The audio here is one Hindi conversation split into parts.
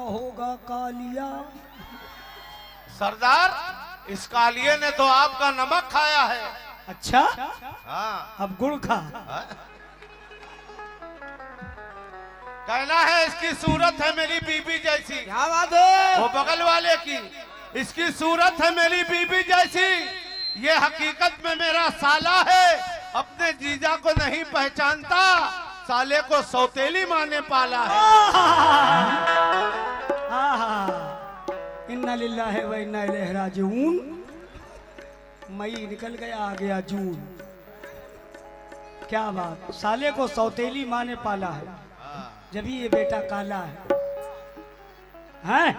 होगा कालिया। सरदार, इस कालिए ने तो आपका नमक खाया है। अच्छा, हाँ। अब गुड़ खा। हाँ? कहना है इसकी सूरत है मेरी बीबी जैसी। क्या बात है? वो बगल वाले की, इसकी सूरत है मेरी बीबी जैसी, ये हकीकत में मेरा साला है। अपने जीजा को नहीं पहचानता, साले को सौतेली माँ ने पाला है। इन्ना लिल्लाहि व इन्ना इलैहि राजिऊन। मई निकल गया, आ गया जून। क्या बात, साले को सौतेली माँ ने पाला है, जब ये बेटा काला है। हैं?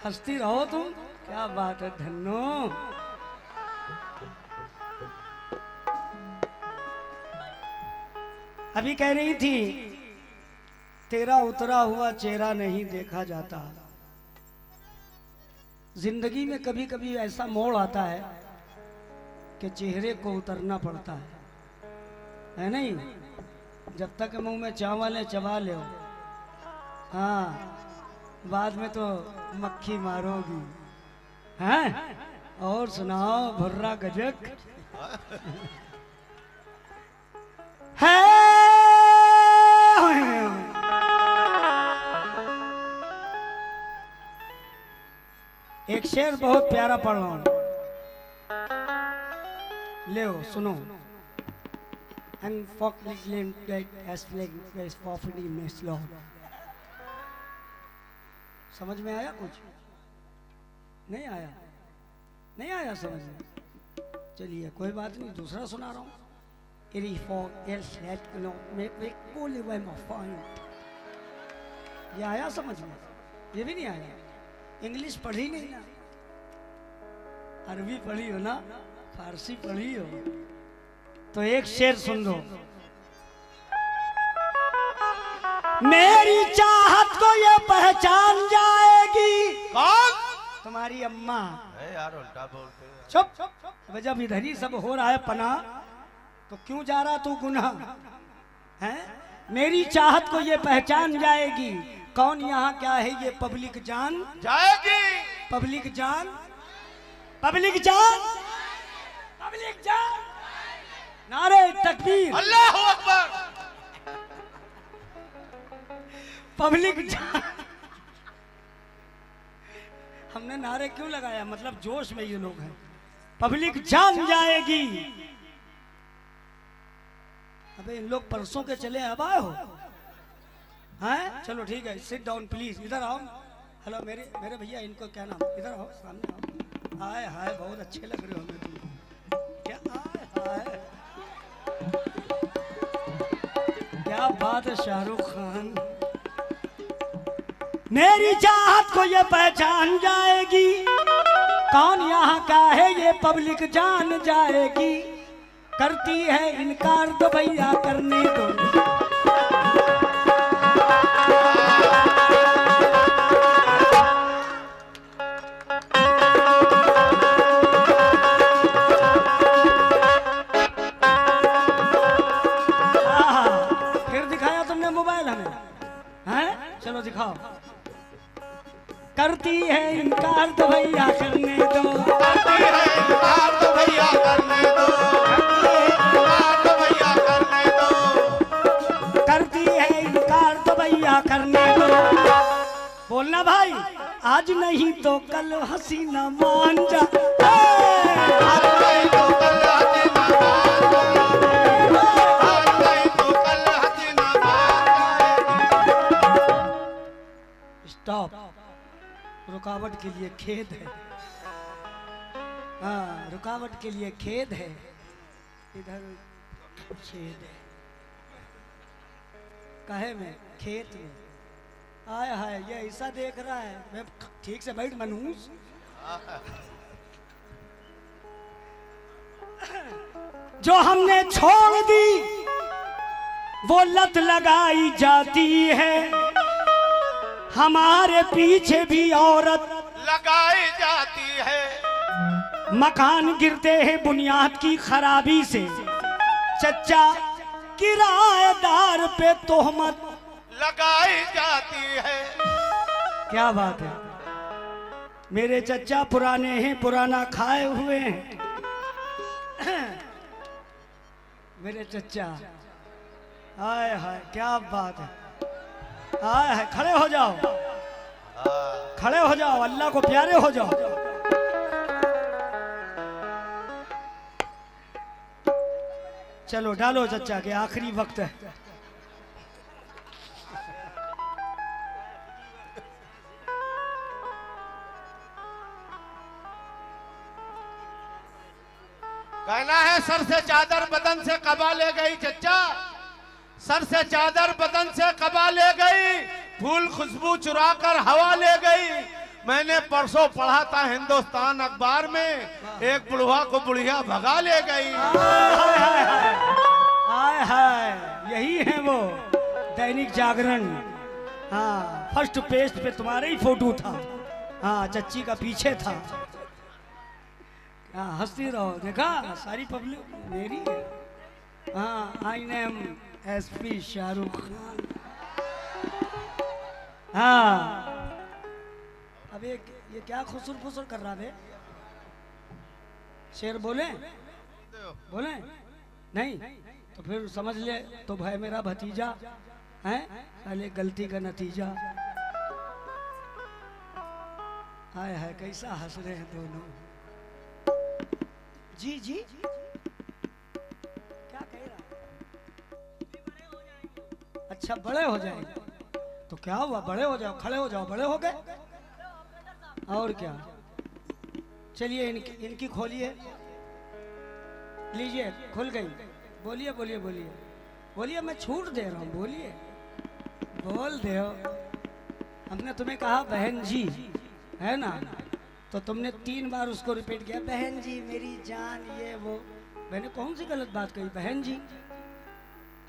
हंसती रहो तुम। क्या बात है धन्नो। अभी कह रही थी, तेरा उतरा हुआ चेहरा नहीं देखा जाता। जिंदगी में कभी कभी ऐसा मोड़ आता है कि चेहरे को उतरना पड़ता है नहीं? जब तक मुंह में चावल है चबा ले, हाँ, बाद में तो मक्खी मारोगी। हैं? और सुनाओ भुर्रा गजक है। एक शेर बहुत प्यारा पढ़ रहा हूं, ले सुनो। समझ में आया? कुछ नहीं आया? नहीं आया समझ में? चलिए कोई बात नहीं, दूसरा सुना रहा हूं। ये आया समझ में? ये भी नहीं आया? इंग्लिश पढ़ी नहीं ना? अरबी पढ़ी हो ना? फारसी पढ़ी हो? तो एक शेर सुन लो। मेरी चाहत को ये पहचान जाएगी। कौन? तुम्हारी अम्मा। यार उल्टा बोलते हैं। चुप। जब इधर ही सब हो रहा है पना, तो क्यों जा रहा तू गुनाह है? मेरी चाहत को ये पहचान जाएगी। कौन यहाँ क्या है ये पब्लिक जान जाएगी। पब्लिक जान, पब्लिक जान, पब्लिक जान। नारे तकबीर, अल्लाह अकबर। पब्लिक जान। हमने नारे क्यों लगाया? मतलब जोश में ये लोग हैं। पब्लिक जान जाएगी। अबे इन लोग परसों के चले, अब आए हो? हैं? चलो ठीक है, सिट डाउन प्लीज। इधर आओ। हेलो मेरे भैया, इनको क्या नाम? इधर आओ, सामने आओ। हाय हाय, बहुत अच्छे लग रहे हो तुमको। क्या हाय हाय, क्या बात है शाहरुख खान। मेरी चाहत को ये पहचान जाएगी। कौन यहाँ का है ये पब्लिक जान जाएगी। करती है इनकार तो भैया करने दो। फिर दिखाया तुमने मोबाइल हमें, हैं? चलो दिखाओ। करती है इनकार तो भैया करने दो। करती है इनकार तो भैया करने दो। करती है इनकार तो भैया करने दो। बोलना भाई, आज नहीं तो कल हसीना मान जा। आज नहीं तो कल हसीना मान जाएगी। आज नहीं तो कल हसीना मान जाएगी। स्टॉप। रुकावट के लिए खेद है। हाँ, रुकावट के लिए खेद है। इधर छेद है, कहे में, खेत में। आय हाय, ये ऐसा देख रहा है। मैं ठीक से बैठ मनूस। जो हमने छोड़ दी वो लत लगाई जाती है। हमारे पीछे भी औरत लगाई जाती है। मकान गिरते हैं बुनियाद की खराबी से। चच्चा किराएदार पे तोहमत लगाई जाती है। क्या बात है। मेरे चचा पुराने हैं, पुराना खाए हुए हैं। मेरे चचा, हाय हाय क्या बात है। हाय हाय, खड़े हो जाओ, खड़े हो जाओ, अल्लाह को प्यारे हो जाओ। चलो डालो चचा के, आखिरी वक्त है। कहना है सर से चादर बदन से कबा ले गई चच्चा, सर से चादर बदन से कबा ले गई, फूल खुशबू चुरा कर हवा ले गई। मैंने परसों पढ़ा था हिंदुस्तान अखबार में, एक बुढ़वा को बुढ़िया भगा ले गई। हाय हाय, यही है वो दैनिक जागरण। हाँ, फर्स्ट पेज पे तुम्हारा ही फोटो था। हाँ, चच्ची का पीछे था। हाँ, हंसती रहो, देखा सारी पब्लिक मेरी है। हाँ, I name SP Shahrukh Khan. हाँ, अब ये क्या खुसुर फुसुर कर रहा है? शेर बोले बोले नहीं तो फिर समझ ले तो भाई मेरा भतीजा है, पहले गलती का नतीजा। हाय हाय, कैसा हंस रहे हैं दोनों। जी जी क्या कह रहा? अच्छा, बड़े हो जाएंगे तो क्या हुआ, बड़े हो जाओ, खड़े हो जाओ, बड़े हो गए और क्या। चलिए इनकी खोलिए, लीजिए, खुल गई। बोलिए बोलिए बोलिए बोलिए, मैं छूट दे रहा हूँ, बोलिए, बोल दे हो। हमने तुम्हें कहा बहन जी, है ना, तो तुमने 3 बार उसको रिपीट किया, बहन जी मेरी जान, ये वो। मैंने कौन सी गलत बात कही? बहन जी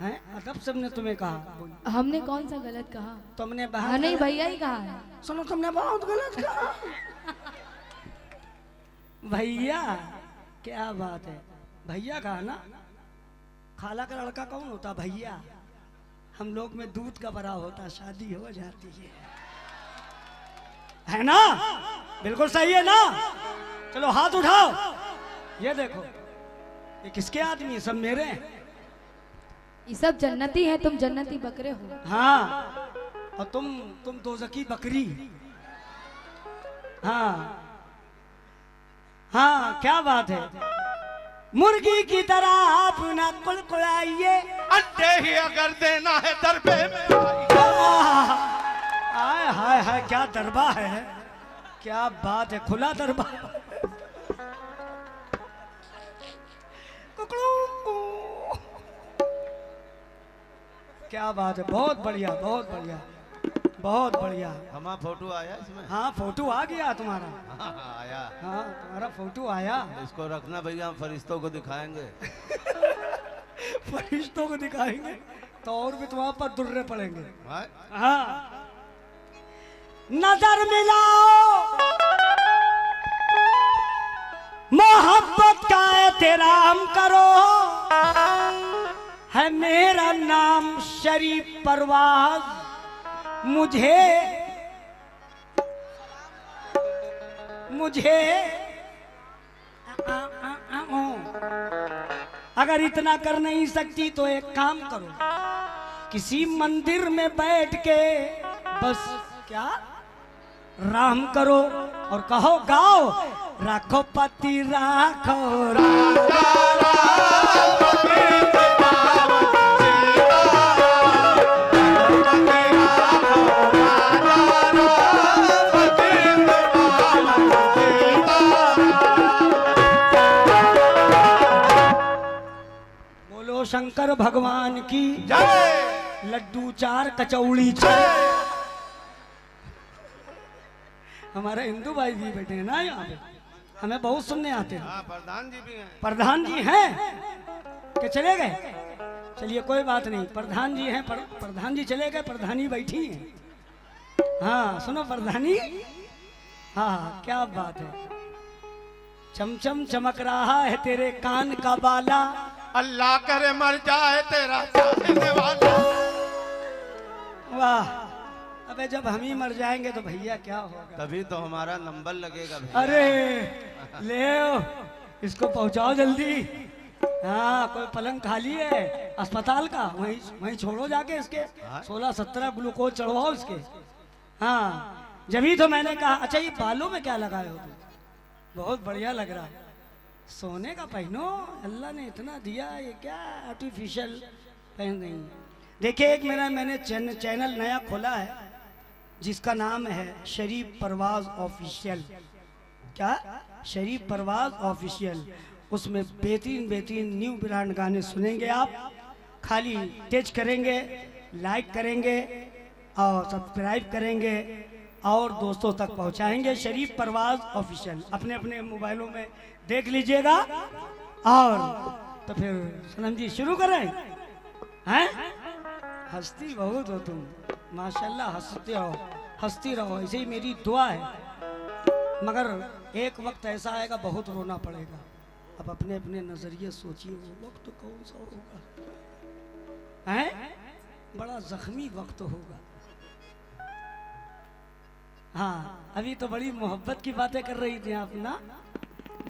हैं, अदब से हमने तुम्हें कहा। हमने कौन सा गलत कहा? तुमने हाँ, नहीं भैया ही कहा है। सुनो, तुमने बहुत गलत कहा। भैया, क्या बात है, भैया कहा ना। खाला का लड़का कौन होता? भैया। हम लोग में दूध का बड़ा होता, शादी हो जाती है ना? बिल्कुल सही है ना? चलो हाथ उठाओ। ये देखो, ये किसके आदमी? सब मेरे हैं। ये सब जन्नती है, तुम जन्नती बकरे हो। हाँ, और तुम दोज़खी बकरी। हाँ हाँ, क्या बात है। मुर्गी की तरह आप ना कुड़कुड़ाइए, अंडे ही अगर देना है दरबे में। हाय हाय हाय, क्या दरबा है, क्या बात है, खुला दरबा। क्या बात है, बहुत बढ़िया, बहुत बढ़िया, बहुत बढ़िया। हमारा फोटो आया इसमें? हाँ, फोटो आ गया तुम्हारा। हाँ, आया। हाँ, तुम्हारा फोटो आया। इसको रखना भैया, हम फरिश्तों को दिखाएंगे। फरिश्तों को दिखाएंगे तो और भी तुम्हारे पर दुर्रे पड़ेंगे। हाँ? हाँ, नजर मिलाओ, मोहब्बत का एहतराम करो, है मेरा नाम शरीफ परवाज, मुझे अगर इतना कर नहीं सकती तो एक काम करो, किसी मंदिर में बैठ के बस क्या राम करो और कहो, गाओ, राखो पति राखो बोलो शंकर भगवान की जय। लड्डू 4 कचौड़ी 6। हमारे हिंदू भाई भी बैठे हैं ना यहाँ पे, हमें बहुत सुनने आते हैं। हाँ, प्रधान जी भी हैं। प्रधान जी हैं कि चले गए? चलिए कोई बात नहीं, प्रधान जी हैं, प्रधान जी चले गए, प्रधानी बैठी हैं। हाँ सुनो प्रधानी, हाँ क्या बात है, चमचम चमक रहा है तेरे कान का बाला, अल्लाह करे मर जाए तेरा चाहने वाला। वाह, अबे जब हम ही मर जाएंगे तो भैया क्या होगा? तभी तो हमारा नंबर लगेगा भैया। अरे ले आओ, इसको पहुंचाओ जल्दी। हाँ, कोई पलंग खाली है अस्पताल का, वहीं वहीं छोड़ो जाके इसके। 16-17 ग्लूकोज चढ़वाओ इसके। हाँ, जभी तो मैंने कहा। अच्छा, ये बालों में क्या लगाए हो तुम? बहुत बढ़िया लग रहा है। सोने का पहनो, अल्लाह ने इतना दिया, ये क्या आर्टिफिशियल पहन नहीं। देखिए, एक मैंने चैनल नया खोला है जिसका नाम है शरीफ परवाज ऑफिशियल। क्या? शरीफ परवाज ऑफिशियल। उसमें बेहतरीन न्यू ब्रांड गाने सुनेंगे आप। खाली टच करेंगे, लाइक करेंगे और सब्सक्राइब करेंगे और दोस्तों तक पहुंचाएंगे। शरीफ परवाज ऑफिशियल अपने अपने मोबाइलों में देख लीजिएगा। और तो फिर सनम जी शुरू करें? हैं? हंसती बहुत हो तुम, माशाल्लाह, हंसती रहो, ऐसे ही मेरी दुआ है। मगर एक वक्त ऐसा आएगा बहुत रोना पड़ेगा। अब अपने अपने नजरिए सोचिए, वो वक्त कौन सा होगा? हैं? बड़ा जख्मी वक्त होगा। हाँ, अभी तो बड़ी मोहब्बत की बातें कर रही थी आप ना।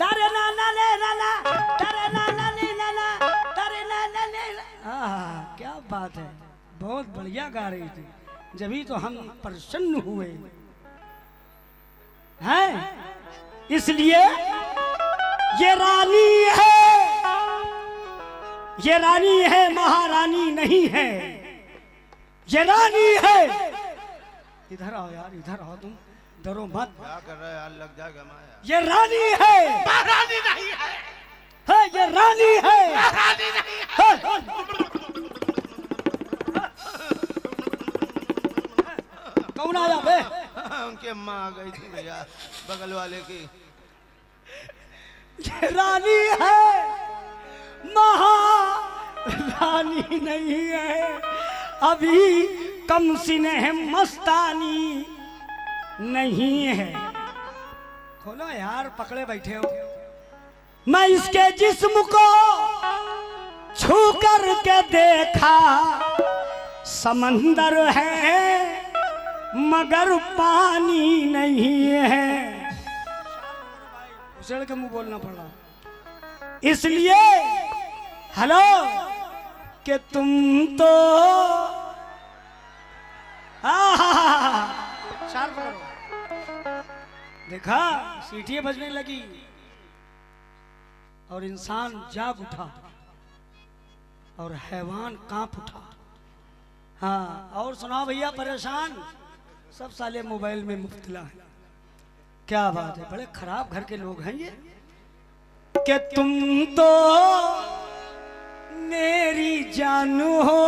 तारे ना ना ले ना ना, तारे ना ना ले ना ना, तारे ना ना ले। हाँ, क्या बात है, बहुत बढ़िया गा रही थी। जभी तो हम प्रसन्न हुए हैं। इसलिए ये रानी है, महारानी नहीं है। ये रानी है। इधर आओ यार, इधर आओ, तुम डरो मत। क्या कर रहा है यार, लग जाएगा माया। ये रानी है, महारानी नहीं है। ये रानी है, महारानी नहीं है। कौन आया बे? उनकी अम्मा आ गई थी भैया, बगल वाले की। ये रानी है, महारानी नहीं है। अभी कम सिने मस्तानी नहीं है। खोलो यार, पकड़े बैठे हो। मैं इसके जिस्म को छू कर के देखा, समंदर है मगर पानी नहीं है। उछल के मुंह बोलना पड़ा, इसलिए हेलो कि तुम तो शार्प करो। देखा, सीटियां बजने लगी और इंसान जाग उठा और हैवान कांप उठा। हाँ, और सुनाओ भैया, परेशान सब साले मोबाइल में मुब्तला है। क्या बात है, बड़े खराब घर के लोग हैं ये। कि तुम तो मेरी जान हो।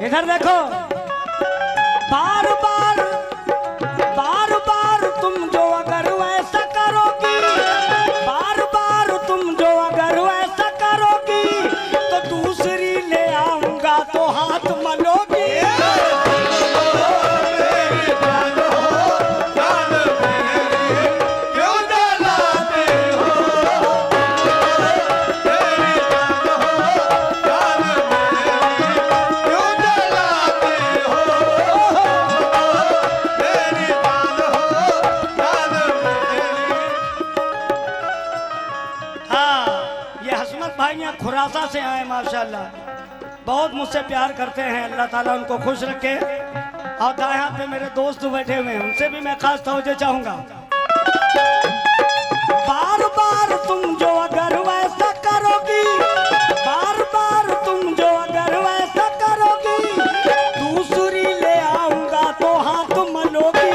इधर देखो, बार बार तुम जो अगर वैसा करोगी, बार बार तुम जो अगर वैसा करोगी, तो दूसरी ले आऊंगा तो हाथ मलोगी। हाँ, ये हसमत भाई यहाँ खुरासा से आए माशाल्लाह, बहुत मुझसे प्यार करते हैं, अल्लाह ताला उनको खुश रखे। और दाएं हाथ पे मेरे दोस्त बैठे हुए हैं, उनसे भी मैं खास तवज्जो चाहूंगा। बार बार तुम जो अगर वैसा करोगी, बार बार तुम जो अगर वैसा करोगी, दूसरी ले आऊंगा तो हाथ मलोगी।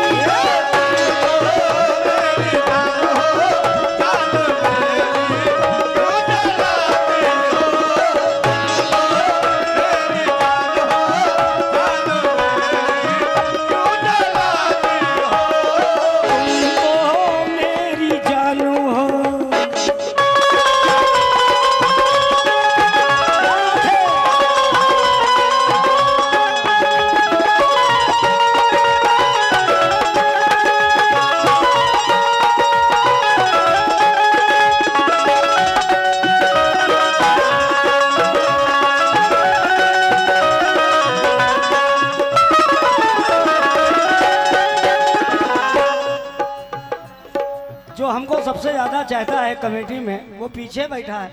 जो हमको सबसे ज्यादा चाहता है कमेटी में, वो पीछे बैठा है,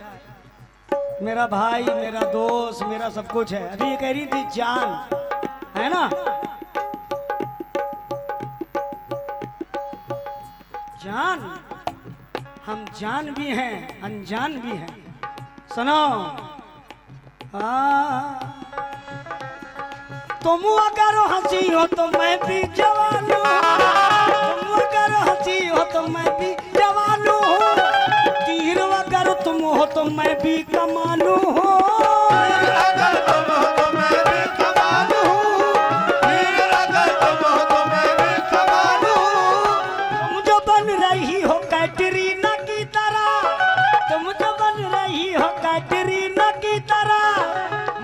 मेरा भाई, मेरा दोस्त, मेरा सब कुछ है। अभी ये कह रही थी जान, है ना, जान, हम जान भी हैं अनजान भी हैं। सुनो, तुम अगर हंसी हो तो मैं भी जवान हूँ, तुम अगर हंसी हो तो मैं भी जवान हूँ, तीर अगर तुम हो तो मैं भी कमालू हूँ। अगर तुम हो तो मैं भी कमालू हूँ, वीर अगर तुम हो तो मैं भी कमालू हूँ। तुम जो बन रही हो कैटरीना की तरह, तुम जो बन रही हो कैटरीना की तरह,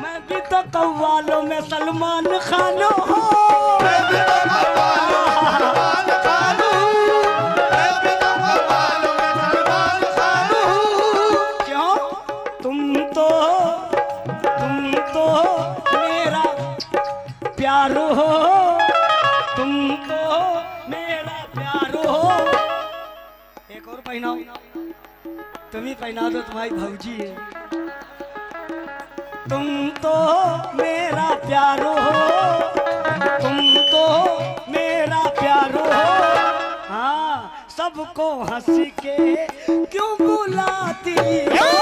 मैं भी तो कव्वालों में सलमान खान हूँ। मैं भी तो सलमान खान हूँ, मैं भी तो कव्वालों में सलमान खान हूँ। क्यों? तुम तो मेरा प्यार हो, तुम तो मेरा प्यार हो। एक और पहनाओ, तुम ही पहना दो, तुम्हारी भौजी है। तुम तो मेरा प्यार हो, तुम तो मेरा प्यार हो। हाँ, सबको हंस के क्यों बुलाती हो?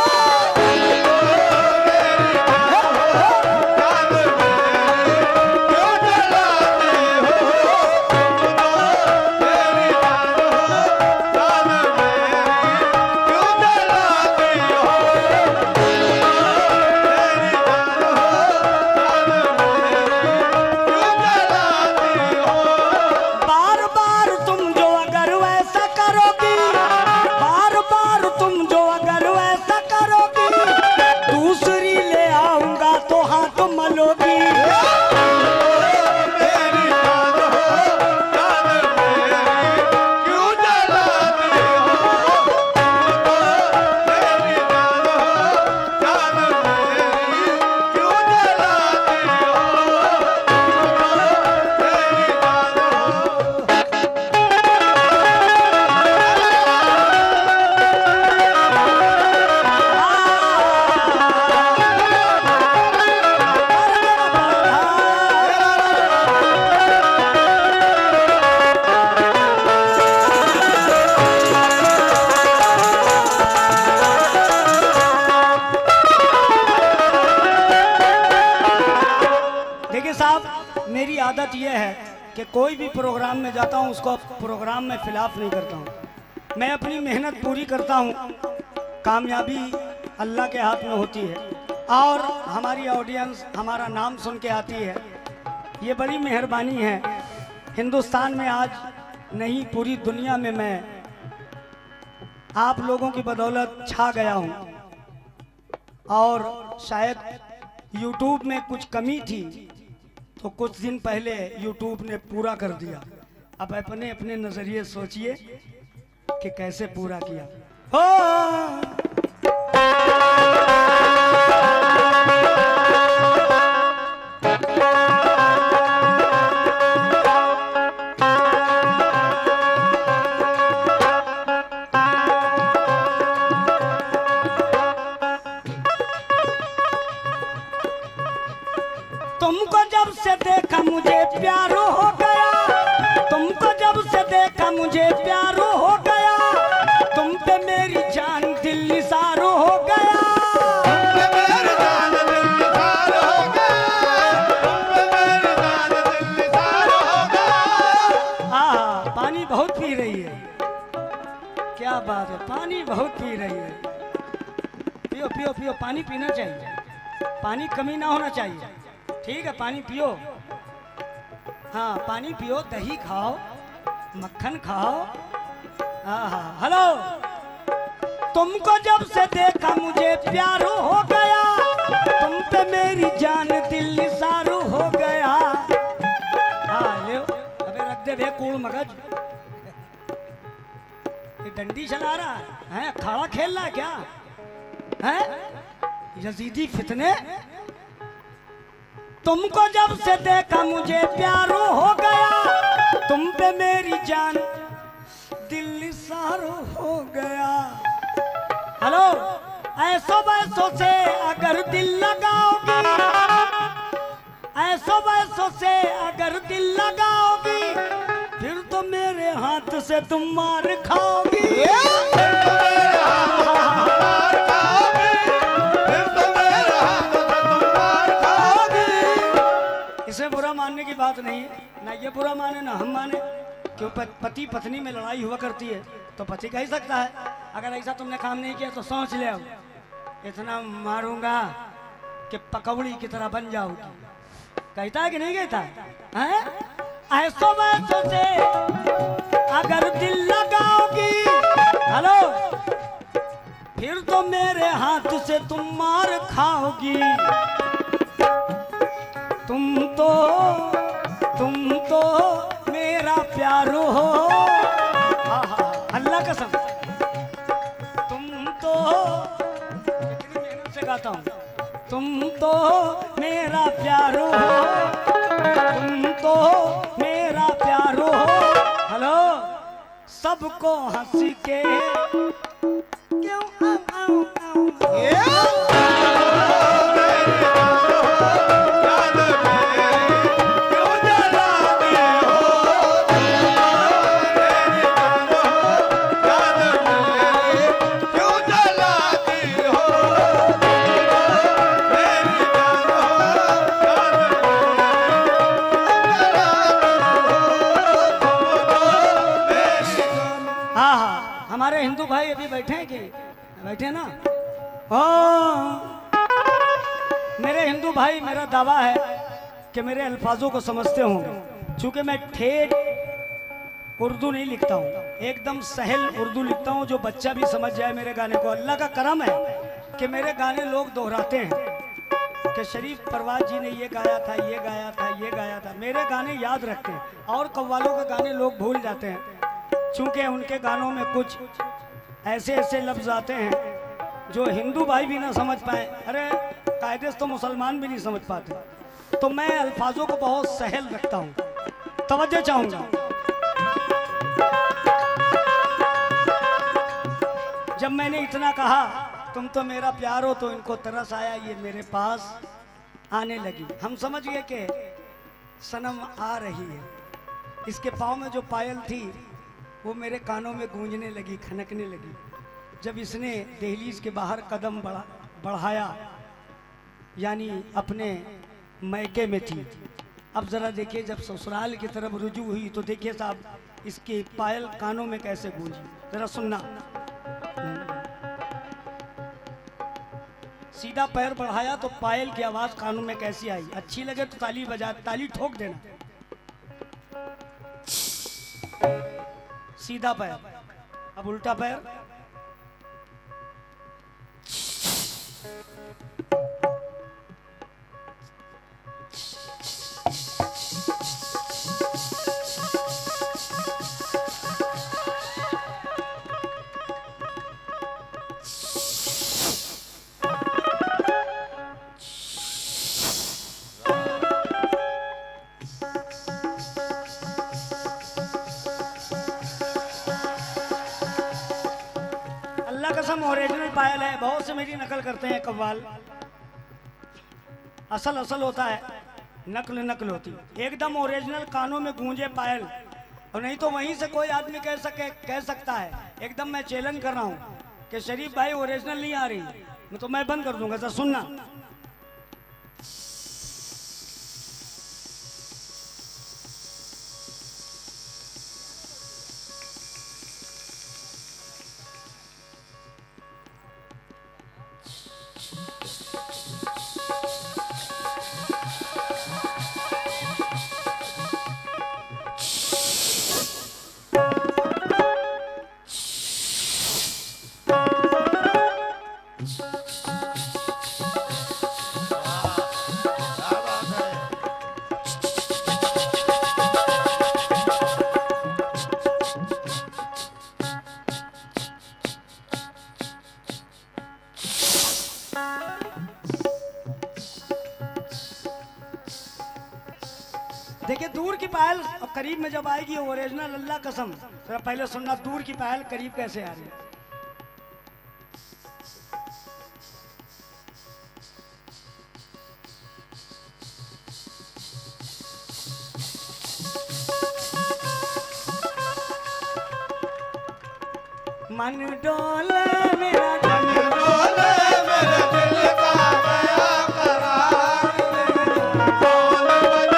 मेरी आदत यह है कि कोई भी प्रोग्राम में जाता हूँ उसको प्रोग्राम में खिलाफ नहीं करता हूँ। मैं अपनी मेहनत पूरी करता हूँ, कामयाबी अल्लाह के हाथ में होती है और हमारी ऑडियंस हमारा नाम सुन के आती है। ये बड़ी मेहरबानी है। हिंदुस्तान में आज नहीं, पूरी दुनिया में मैं आप लोगों की बदौलत छा गया हूँ और शायद यूट्यूब में कुछ कमी थी तो कुछ दिन पहले यूट्यूब ने पूरा कर दिया। अब अपने अपने नजरिए सोचिए कि कैसे पूरा किया हो। से देखा मुझे प्यार हो गया, तुमको जब से देखा मुझे प्यार हो गया, तुम पे मेरी जान दिल निसार हो गया। पानी बहुत पी रही है, क्या बात है, पानी बहुत पी रही है। पियो पियो पियो, पानी पीना चाहिए, पानी कमी ना होना चाहिए, ठीक है, पानी पियो। हाँ पानी पियो, दही खाओ, मक्खन खाओ। हाँ हेलो, तुमको जब से देखा मुझे प्यार हो गया, तुम पे मेरी जान दिल निसार हो गया। हाँ ले, अबे रख दे बे कूड़ मगज, ये डंडी चला रहा है, अखाड़ा खेल रहा है क्या है? यजीदी फितने, तुमको जब से देखा मुझे प्यार हो गया, तुम पे मेरी जान दिल निसार हो गया। हेलो, ऐसो वैसो से अगर दिल लगाओगी, ऐसो वैसो से अगर दिल लगाओगी, फिर तो मेरे हाथ से तुम मार खाओगी। इसमें बुरा मानने की बात नहीं है, ना ये बुरा माने ना हम माने, क्यों पति पत्नी में लड़ाई हुआ करती है तो पति कह सकता है, अगर ऐसा तुमने काम नहीं किया तो सोच ले, इतना मारूंगा कि पकौड़ी की तरह बन जाओगी। कहता है कि नहीं कहता है? ऐसो वैसो से अगर दिल लगाओगी, हेलो, फिर तो मेरे हाथ से तुम मार खाओगी। तुम तो मेरा प्यार हो, अल्लाह कसम, तुम तो, कितनी मेहनत से गाता हूँ, तुम तो मेरा प्यार हो, तुम तो मेरा प्यार हो। हेलो, सबको हंस के क्यों हमारे हिंदू भाई अभी बैठे हैं कि बैठे ना? हाँ, मेरे हिंदू भाई, मेरा दावा है कि मेरे अल्फाजों को समझते होंगे, क्योंकि मैं ठेठ उर्दू नहीं लिखता हूँ, एकदम सहल उर्दू लिखता हूँ जो बच्चा भी समझ जाए मेरे गाने को। अल्लाह का करम है कि मेरे गाने लोग दोहराते हैं कि शरीफ परवाज जी ने ये गाया था, ये गाया था, ये गाया था। मेरे गाने याद रखते हैं, और कव्वालों के गाने लोग भूल जाते हैं, चूंकि उनके गानों में कुछ ऐसे ऐसे लफ्ज आते हैं जो हिंदू भाई भी ना समझ पाए, अरे कायदे से तो मुसलमान भी नहीं समझ पाते। तो मैं अल्फाजों को बहुत सहल रखता हूँ, तवज्जो चाहूँगा। जब मैंने इतना कहा तुम तो मेरा प्यार हो, तो इनको तरस आया, ये मेरे पास आने लगी। हम समझ गए कि सनम आ रही है। इसके पाँव में जो पायल थी वो मेरे कानों में गूंजने लगी, खनकने लगी। जब इसने दहलीज के बाहर कदम बढ़ाया, यानी अपने मैके में थी। अब जरा देखिए, जब ससुराल की तरफ रुजू हुई तो देखिए साहब, इसके पायल कानों में कैसे गूंजी, जरा सुनना। सीधा पैर बढ़ाया तो पायल की आवाज कानों में कैसी आई। अच्छी लगे तो ताली बजा, ताली ठोक देना। सीधा पैर, अब उल्टा पैर, ओरिजिनल पायल है। बहुत से मेरी नकल करते हैं कव्वाल, असल होता है। नकल नकल होती, एकदम ओरिजिनल कानों में गूंजे पायल। और नहीं तो वहीं से कोई आदमी कह सकता है, एकदम मैं चैलेंज कर रहा हूँ कि शरीफ भाई ओरिजिनल नहीं आ रही, तो मैं बंद कर दूंगा। सर सुनना, क्या बात है। देखिए दूर की पायल और करीब में जब आएगी ओरिजिनल, अल्लाह कसम। जरा पहले सुनना, दूर की पायल करीब कैसे आ रही है। मन डोले मेरा मन डोले मेरे दिल का गया करार, ढोल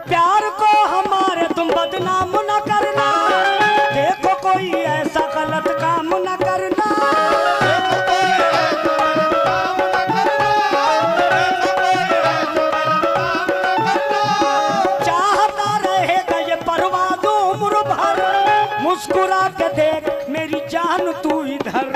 प्यार को हमारे तुम बदनाम न करना, देखो कोई ऐसा गलत काम न करना। चाहता रहेगा ये बर्बाद उम्र भर, मुस्कुरा के देख मेरी जान तू इधर।